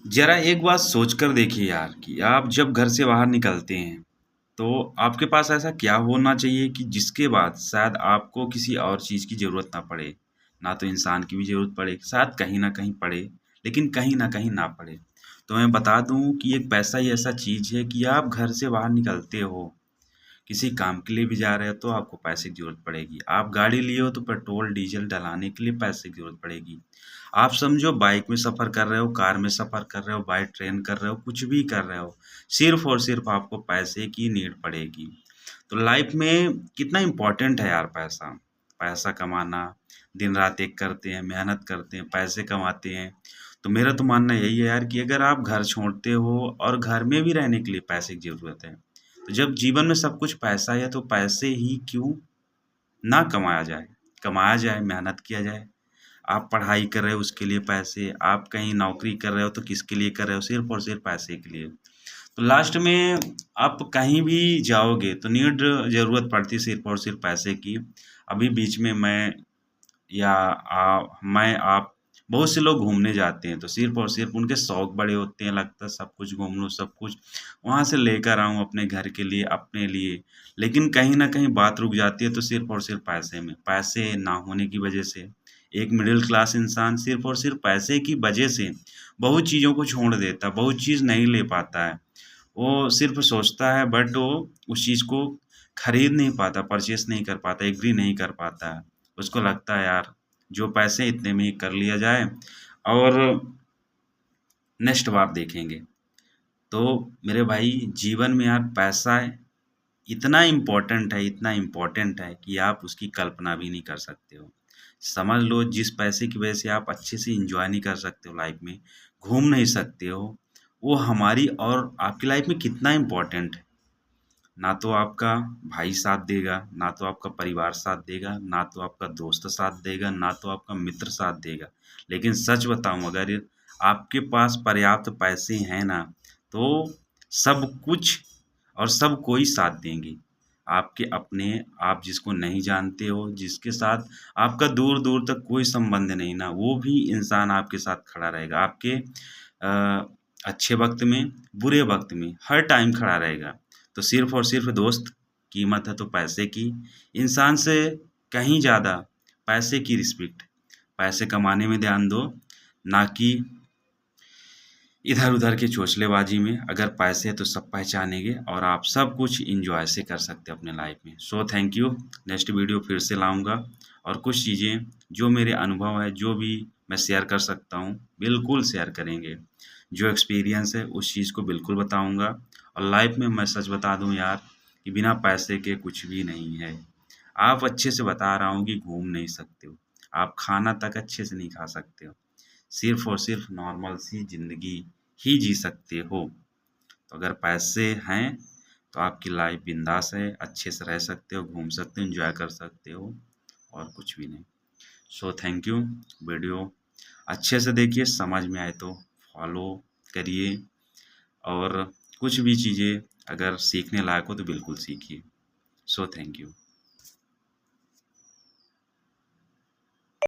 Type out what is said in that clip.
ज़रा एक बात सोच कर देखिए यार कि आप जब घर से बाहर निकलते हैं, तो आपके पास ऐसा क्या होना चाहिए कि जिसके बाद शायद आपको किसी और चीज़ की ज़रूरत ना पड़े? ना तो इंसान की भी ज़रूरत पड़े, शायद कहीं न कहीं पड़े, लेकिन कहीं न कहीं ना पड़े। तो मैं बता दूँ कि एक पैसा ही ऐसा चीज़ है कि आप घर से बाहर निकलते हो, किसी काम के लिए भी जा रहे हो तो आपको पैसे की ज़रूरत पड़ेगी। आप गाड़ी लिए हो तो पेट्रोल, डीज़ल डलाने के लिए पैसे की ज़रूरत पड़ेगी। आप समझो बाइक में सफ़र कर रहे हो, कार में सफ़र कर रहे हो, बाय ट्रेन कर रहे हो, कुछ भी कर रहे हो, सिर्फ़ और सिर्फ़ आपको पैसे की नीड पड़ेगी। तो लाइफ़ में कितना इम्पोर्टेंट है यार पैसा। पैसा कमाना, दिन-रात एक करते हैं, मेहनत करते हैं, पैसे कमाते हैं। तो मेरा तो मानना यही है यार कि अगर आप घर छोड़ते हो और घर में भी रहने के लिए पैसे की ज़रूरत है। तो जब जीवन में सब कुछ पैसा है तो पैसे ही क्यों ना कमाया जाए? कमाया जाए, मेहनत किया जाए। आप पढ़ाई कर रहे हो उसके लिए पैसे, आप कहीं नौकरी कर रहे हो तो किसके लिए कर रहे हो? सिर्फ़ और सिर्फ़ पैसे के लिए। तो लास्ट में आप कहीं भी जाओगे तो नीड ज़रूरत पड़ती है सिर्फ़ और सिर्फ़ पैसे की। अभी बीच में मैं आप बहुत से लोग घूमने जाते हैं तो सिर्फ़ और सिर्फ़ उनके शौक बड़े होते हैं, लगता है सब कुछ घूम लूँ, सब कुछ वहाँ से लेकर आऊँ अपने घर के लिए, अपने लिए। लेकिन कहीं न कहीं बात रुक जाती है तो सिर्फ़ और सिर्फ़ पैसे में। पैसे ना होने की वजह से एक मिडल क्लास इंसान सिर्फ़ और सिर्फ़ पैसे की वजह से बहुत चीज़ों को छोड़ देता है, बहुत चीज़ नहीं ले पाता है। वो सिर्फ़ सोचता है बट वो उस चीज़ को खरीद नहीं पाता, परचेज़ नहीं कर पाता, एग्री नहीं कर पाता है। उसको लगता है यार जो पैसे इतने में ही कर लिया जाए और नेक्स्ट बार देखेंगे। तो मेरे भाई जीवन में यार पैसा इतना इम्पोर्टेंट है कि आप उसकी कल्पना भी नहीं कर सकते हो। समझ लो जिस पैसे की वज़ह से आप अच्छे से एन्जॉय नहीं कर सकते हो लाइफ़ में, घूम नहीं सकते हो, वो हमारी और आपकी लाइफ़ में कितना इम्पोर्टेंट है। ना तो आपका भाई साथ देगा, ना तो आपका परिवार साथ देगा, ना तो आपका दोस्त साथ देगा, ना तो आपका मित्र साथ देगा। लेकिन सच बताऊँ अगर आपके पास पर्याप्त पैसे हैं ना, तो सब कुछ और सब कोई साथ देंगे। आपके अपने, आप जिसको नहीं जानते हो, जिसके साथ आपका दूर-दूर तक कोई संबंध नहीं ना, वो भी इंसान आपके साथ खड़ा रहेगा। आपके अच्छे वक़्त में, बुरे वक़्त में, हर टाइम खड़ा रहेगा। तो सिर्फ़ और सिर्फ़ दोस्त, कीमत है तो पैसे की। इंसान से कहीं ज़्यादा पैसे की रिस्पेक्ट। पैसे कमाने में ध्यान दो, ना कि इधर-उधर की चोंचलेबाज़ी में। अगर पैसे हैं तो सब पहचानेंगे और आप सब कुछ एन्जॉय से कर सकते हो अपने लाइफ़ में। So thank you. Next video फिर से लाऊँगा और कुछ चीज़ें जो मेरे अनुभव है, जो भी मैं शेयर कर सकता हूँ, बिल्कुल शेयर करेंगे। जो एक्सपीरियंस है उस चीज़ को बिल्कुल बताऊँगा और लाइफ़ में मैं सच बता दूँ यार कि बिना पैसे के कुछ भी नहीं है। आप अच्छे से बता रहा हूँ कि घूम नहीं सकते हो। आप खाना तक अच्छे से नहीं खा सकते हो। सिर्फ़ और सिर्फ़ नॉर्मल सी ज़िंदगी ही जी सकते हो। तो अगर पैसे हैं, तो आपकी लाइफ़ बिंदास है, अच्छे से रह सकते हो, घूम सकते हो, एन्जॉय कर सकते हो और कुछ भी नहीं। So thank you. वीडियो अच्छे से देखिए, समझ में आए तो फॉलो करिए और कुछ भी चीज़ें अगर सीखने लायक हो तो बिल्कुल सीखिए। So thank you.